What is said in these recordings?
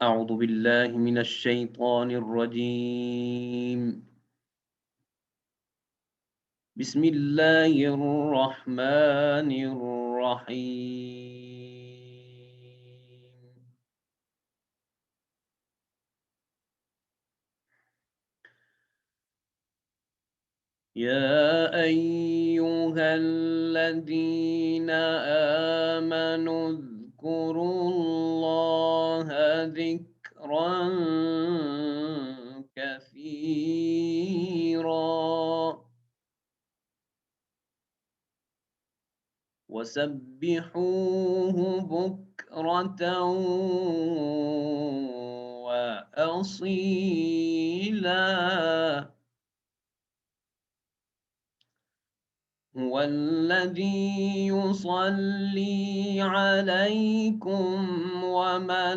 अऊज़ु बिल्लाहि मिनश शैतानिर रजीम। बिस्मिल्लाहिर रहमानिर रहीम। يا أيها الذين آمنوا اذكروا الله ذكرا كثيرا وسبحوه بكرة وأصيلا. هو الذي يصلي عليكم وملائكته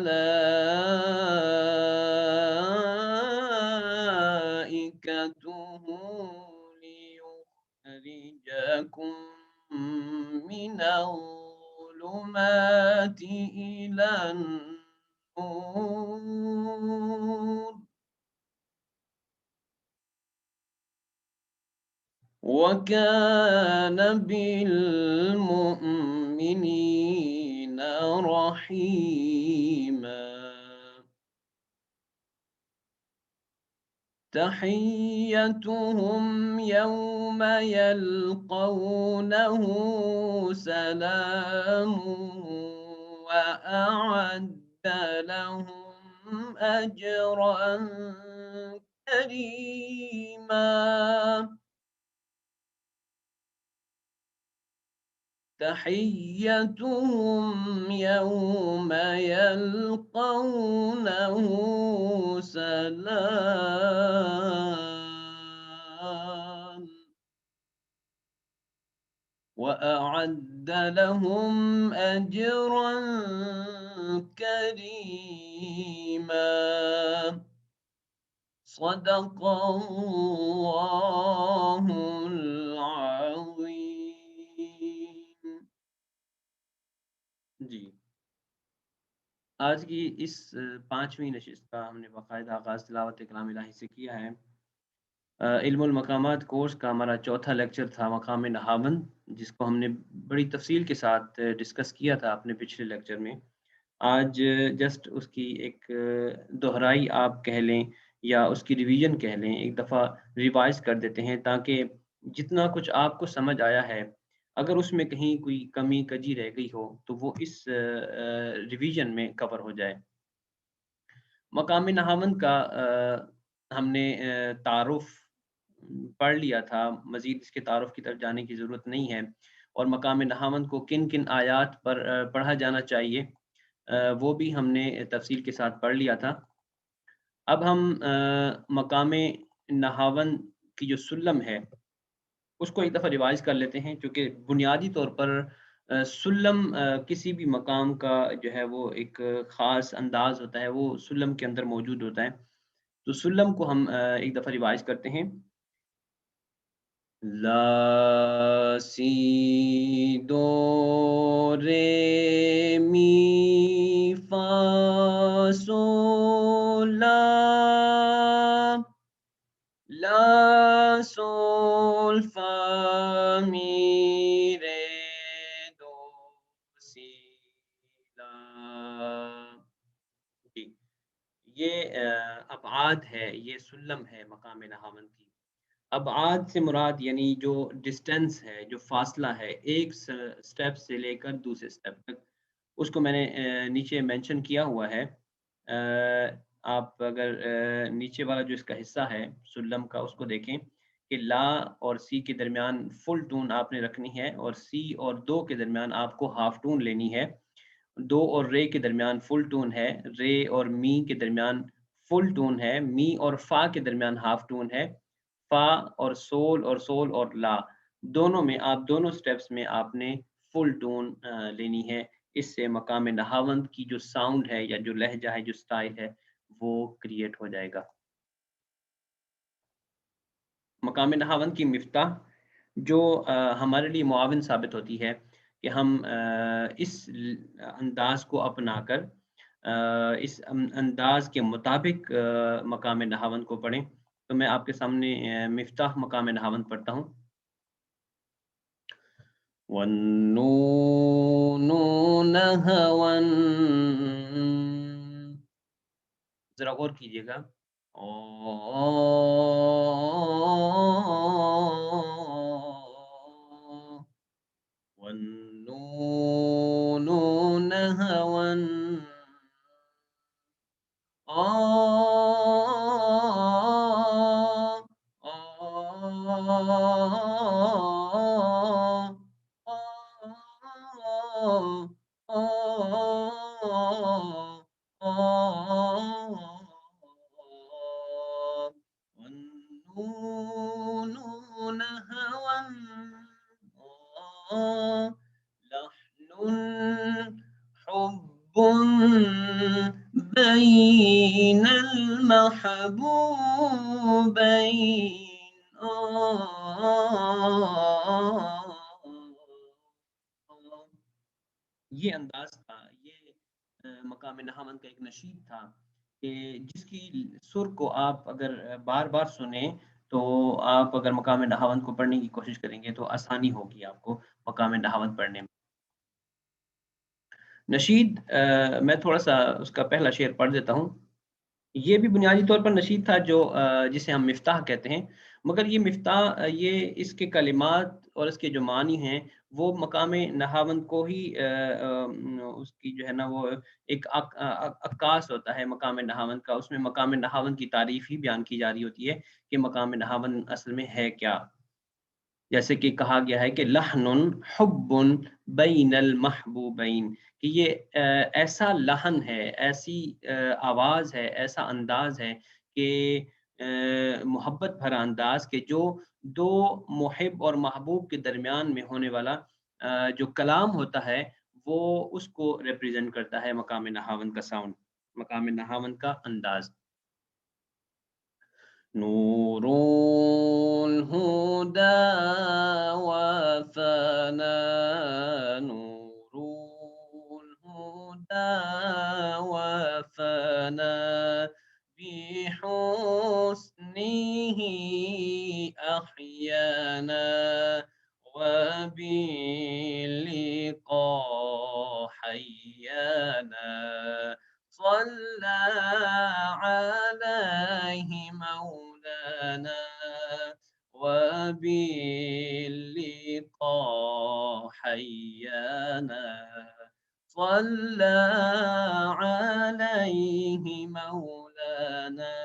ليخرجكم من الظلمات إلى النور وكان بالمؤمنين رحيما. تحيتهم يوم يلقونه سلام وأعد لهم أجرا كريما. تحيتهم يوم يلقونه سلام وأعد لهم أجرا كريما. صدق الله العظيم। जी, आज की इस 5वीं नशिस्त का हमने बाकायदा आगाज़ तिलावत कलाम इलाही से किया है। इल्मुल मकामात कोर्स का हमारा चौथा लेक्चर था मकाम नहावन, जिसको हमने बड़ी तफ़सील के साथ डिस्कस किया था अपने पिछले लेक्चर में। आज जस्ट उसकी एक दोहराई आप कह लें या उसकी रिवीजन कह लें, एक दफ़ा रिवाइज़ कर देते हैं ताकि जितना कुछ आपको समझ आया है, अगर उसमें कहीं कोई कमी कजी रह गई हो, तो वो इस रिवीजन में कवर हो जाए। मकाम नहावन का हमने तारुफ़ पढ़ लिया था, मज़ीद इसके तारुफ़ की तरफ जाने की ज़रूरत नहीं है और मकाम नहावन को किन-किन आयात पर पढ़ा जाना चाहिए, वो भी हमने तफ़सील के साथ पढ़ लिया था। अब हम मकाम नहावन की जो सुल्लम है, उसको एक दफ़ा रिवाइज़ कर लेते हैं, चूँकि बुनियादी तौर पर सुल्लम किसी भी मकाम का जो है वो एक ख़ास अंदाज़ होता है, वो सुल्लम के अंदर मौजूद होता है। तो सुल्लम को हम एक दफ़ा रिवाइज़ करते हैं। ला, सी, दो, रे, मी, फ़ा, सोल, ला। ला, सोल, फ़ा, मी, रे, दो, सी, ला। जी, ये अबआद है, ये सुल्लम है मकाम नहावन की। अबआद से मुराद यानी जो डिस्टेंस है, जो फ़ासला है, एक स्टेप से लेकर दूसरे स्टेप तक, उसको मैंने नीचे मेंशन किया हुआ है। आप अगर नीचे वाला जो इसका हिस्सा है सुल्लम का, उसको देखें कि ला और सी के दरमियान फुल टून आपने रखनी है और सी और दो के दरमियान आपको हाफ टून लेनी है। दो और रे के दरमियान फुल टून है, रे और मी के दरमियान फुल टून है, मी और फ़ा के दरमियान हाफ टून है, फ़ा और सोल और ला, दोनों में आप दोनों स्टेप्स में आपने फुल टून लेनी है। इससे मकाम नहावंद की जो साउंड है या जो लहजा है, जो स्टाइल है, वो क्रिएट हो जाएगा। मकाम नहावंद की मिफ्ताह जो हमारे लिए मुआविन साबित होती है कि हम इस अंदाज़ को अपनाकर इस अंदाज के मुताबिक मकाम नहावंद को पढ़ें। तो मैं आपके सामने मिफ्ताह मकाम नहावंद पढ़ता हूँ। वन्नून नहवन, ज़रा गौर कीजिएगा। औ वन्नून नहवन, अ والنون نهوا لحن حب بين المحبوبين ये अंदाज़ था, ये मकाम नहावन का एक नशीद था कि जिसकी सुर को आप अगर बार-बार सुने, तो आप अगर मकाम नहावन को पढ़ने की कोशिश करेंगे, तो आसानी होगी आपको मकाम नहावन पढ़ने में। नशीद मैं थोड़ा-सा उसका पहला शेर पढ़ देता हूँ। ये भी बुनियादी तौर पर नशीद था जो जिसे हम मिफ्ताह कहते हैं। मगर ये मिफ्ताह ये इसके कलिमात और इसके जो मानी हैं, वो मकामे नहावंद को ही उसकी जो है ना वो एक अक्कास होता है मकामे नहावंद का। उसमें मकामे नहावंद की तारीफ़ ही बयान की जा रही होती है कि मकामे नहावंद असल में है क्या? जैसे कि कहा गया है कि लहनुन हुब्बुन बैनल महबूबैन, कि ये ऐसा लहन है, ऐसी आवाज़ है, ऐसा अंदाज़ है कि मोहब्बत भरा अंदाज़ कि जो 2 मुहिब और महबूब के दरमियान में होने वाला जो कलाम होता है, वो उसको रिप्रेज़ेंट करता है मकाम नहावंद का साउंड, मकाम नहावंद का अंदाज़। نور الهدى وفنا، نور الهدى وفنا بحسنه أحيانا وباللقاء حيانا، صلى عليه مولانا وباللقاء حيانا، صلى عليه مولانا।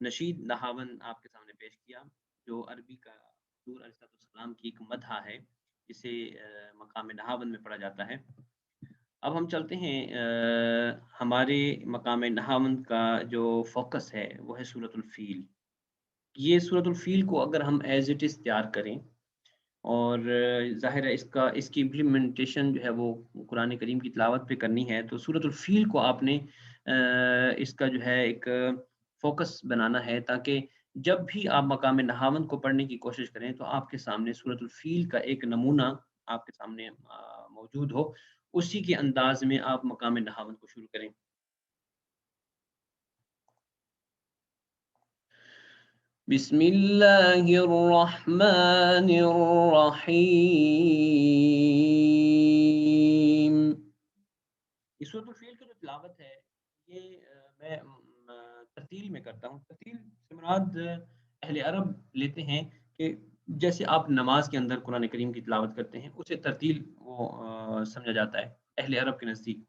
नशीद नहावन आपके सामने पेश किया, जो अरबी का हुज़ूर अलैहिस्सलाम की एक मदह है, जिसे मकाम नहावन में पढ़ा जाता है। अब हम चलते हैं हमारे मकाम नहावन का जो फ़ोकस है, वो है सूरतुल फ़ील। ये सूरतुल फ़ील को अगर हम एज़ इट इज़ तैयार करें और ज़ाहिर है इसकी इम्प्लीमेंटेशन जो है वो कुरान करीम की तिलावत पे करनी है, तो सूरतुल फ़ील को आपने इसका जो है एक फ़ोकस बनाना है, ताकि जब भी आप मकाम नहावन को पढ़ने की कोशिश करें, तो आपके सामने सूरतुल फ़ील का एक नमूना आपके सामने मौजूद हो। उसी के अंदाज़ में आप मकाम नहावन को शुरू करें। बिस्मिल्लाहिर्रहमानिर्रहीम। ये सूरतुल फ़ील की जो तिलावत है, ये मैं तरतील में करता हूँ। तरतील से मुराद अहले अरब लेते हैं कि जैसे आप नमाज़ के अंदर कुरान करीम की तिलावत करते हैं, उसे तरतील वो समझा जाता है, अहले अरब के नज़दीक।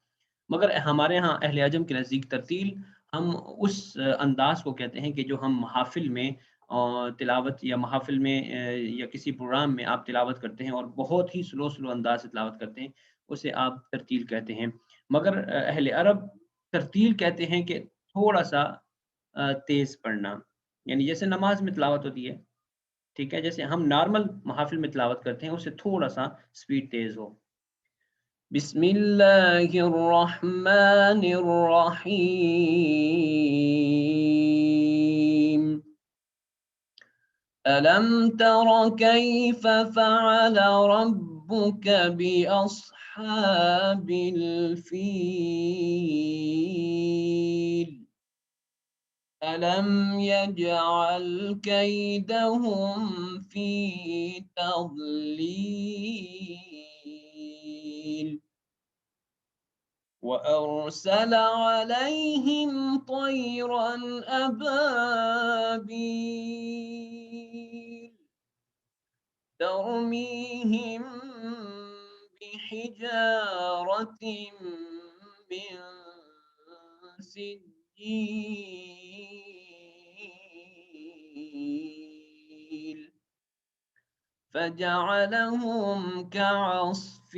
मगर हमारे यहाँ अहले अजम के नज़दीक तरतील हम उस अंदाज़ को कहते हैं कि जो हम महफ़िल में तिलावत या महफ़िल में या किसी प्रोग्राम में आप तिलावत करते हैं और बहुत ही स्लो अंदाज़ से तिलावत करते हैं, उसे आप तरतील कहते हैं। मगर अहले अरब तरतील कहते हैं कि थोड़ा-सा तेज़ पढ़ना, यानी जैसे नमाज़ में तिलावत होती है, ठीक है? जैसे हम नॉर्मल महफ़िल में तिलावत करते हैं, उससे थोड़ा-सा स्पीड तेज़ हो। बिस्मिल्लाहिर्रहमानिर्रहीम। ألم تر كيف فعل ربك بأصحاب أصحاب الفيل ألم يجعل كيدهم في تضليل وأرسل عليهم طيرا أبابيل ترميهم بحجارة من سجيل فجعلهم كعصف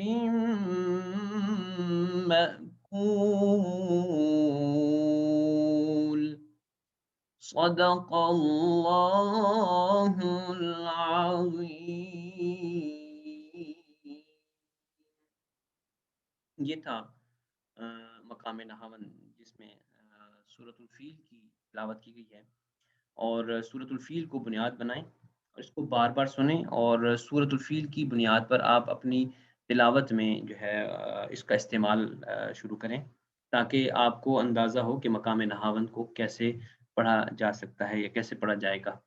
مأكول صدق الله العظيم। ये था मकाम नहावन जिसमें सूरतुल फ़ील की तिलावत की गई है और सूरतुल फ़ील को बुनियाद बनाएँ और इसको बार-बार सुनें और सूरतुल फ़ील की बुनियाद पर आप अपनी तिलावत में जो है इसका इस्तेमाल शुरू करें, ताकि आपको अंदाज़ा हो कि मकाम नहावन को कैसे पढ़ा जा सकता है या कैसे पढ़ा जाएगा।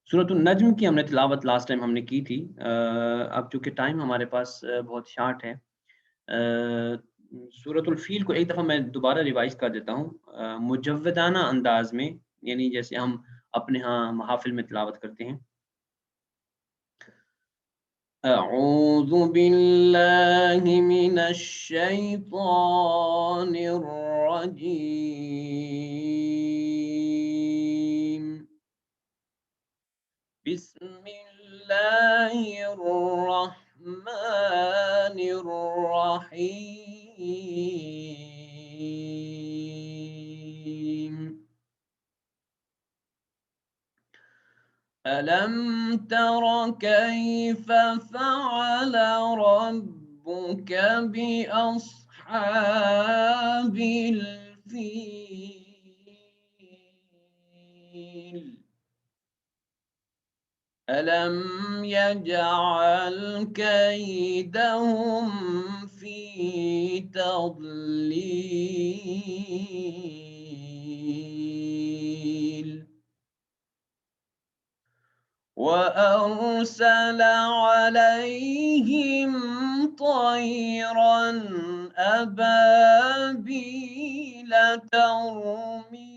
सूरतुन नज्म की हमने तिलावत लास्ट टाइम हमने की थी। अब चूँकि टाइम हमारे पास बहुत शॉर्ट है सूरतुल फ़ील को एक दफ़ा मैं दोबारा रिवाइज़ कर देता हूँ मुजव्वदाना अंदाज़ में यानी जैसे हम अपने यहाँ महाफ़िल में तिलावत करते हैं। أعوذ بالله من الشيطان الرجيم بسم الله الرحمن الرحيم ألم تر كيف فعل ربك بأصحاب الفيل ألم يجعل كيدهم في تضليل وأرسل عليهم طيرا أبابيل ترميهم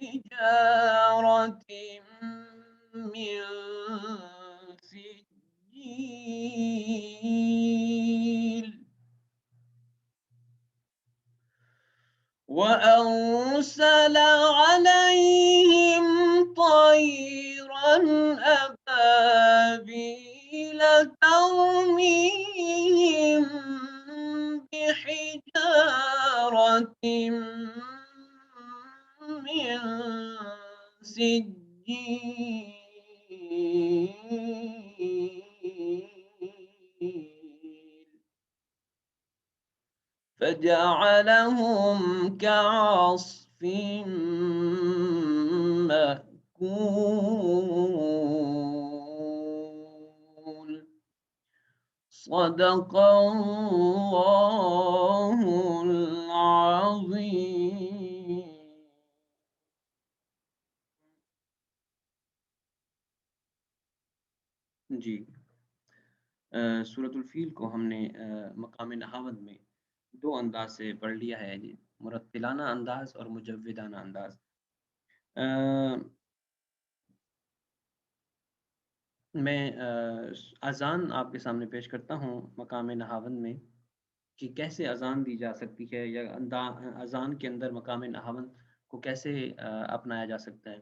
بحجارة من سجيل وأرسل عليهم طيرا أبابيل ترميهم بحجارة من سجيل فجعلهم كعصف مأكول صدق الله العظيم। जी सूरतुल फ़ील को हमने मकाम नहावत में 2 अंदाज़ से पढ़ लिया है जी, मुरत्तिलाना अंदाज़ और मुजव्विदाना अंदाज़। अ, मैं अज़ान आपके सामने पेश करता हूँ मकाम नहावन में कि कैसे अज़ान दी जा सकती है या अज़ान के अंदर मकाम नहावन को कैसे अपनाया जा सकता है।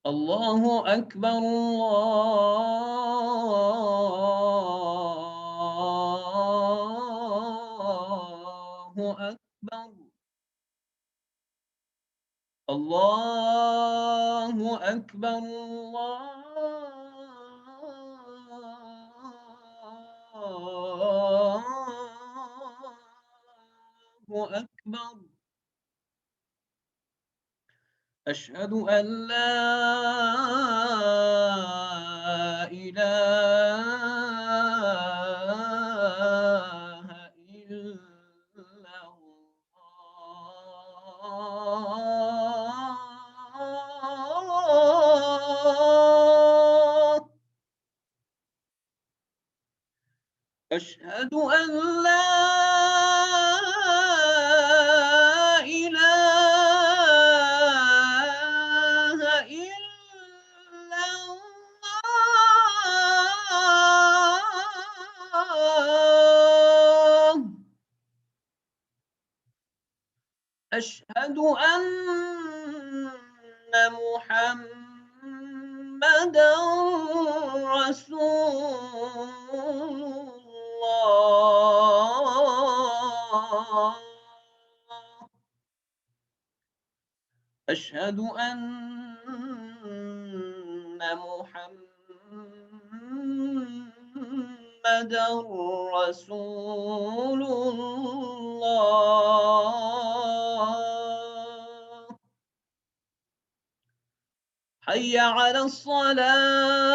अल्लाहु अकबर अल्लाहु अकबर अल्लाहु अकबर अल्लाहु अकबर أشهد أن لا إله أشهد أن لا إله إلا الله. أشهد أن محمدا رسول الله. أشهد أن محمدا رسول الله. حي على الصلاة.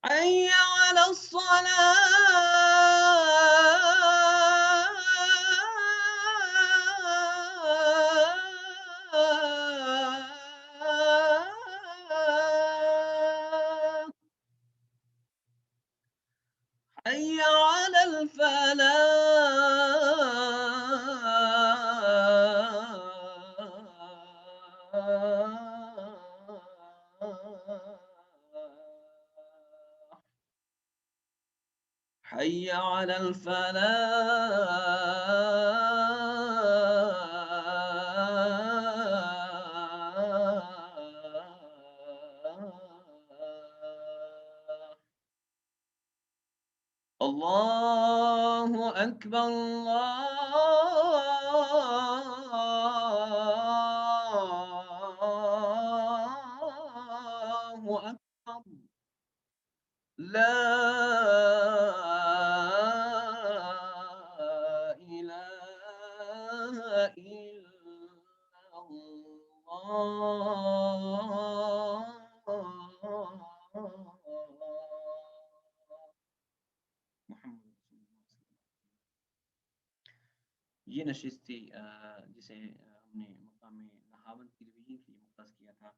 حي على الصلاة. حي على الفلاح. حي على الفلاح. الله أكبر الله أكبر. لا إله إلا الله. محمد रसूल ये नशिस्त थी जिसे हमने मकाम नहावन की रिवीजन के लिए मुख्तस किया था।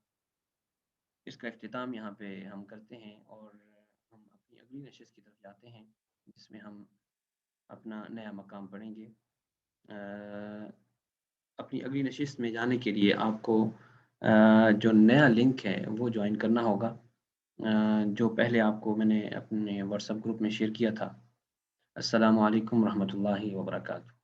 इसका इख्तिताम यहाँ पे हम करते हैं और हम अपनी अगली नशिस्त की तरफ जाते हैं जिसमें हम अपना नया मकाम पढ़ेंगे। अपनी अगली नशिस्त में जाने के लिए आपको जो नया लिंक है वो जॉइन करना होगा, जो पहले आपको मैंने अपने व्हाट्सएप ग्रुप में शेयर किया था। अस्सलामु अलैकुम रहमतुल्लाहि व बरकातहू।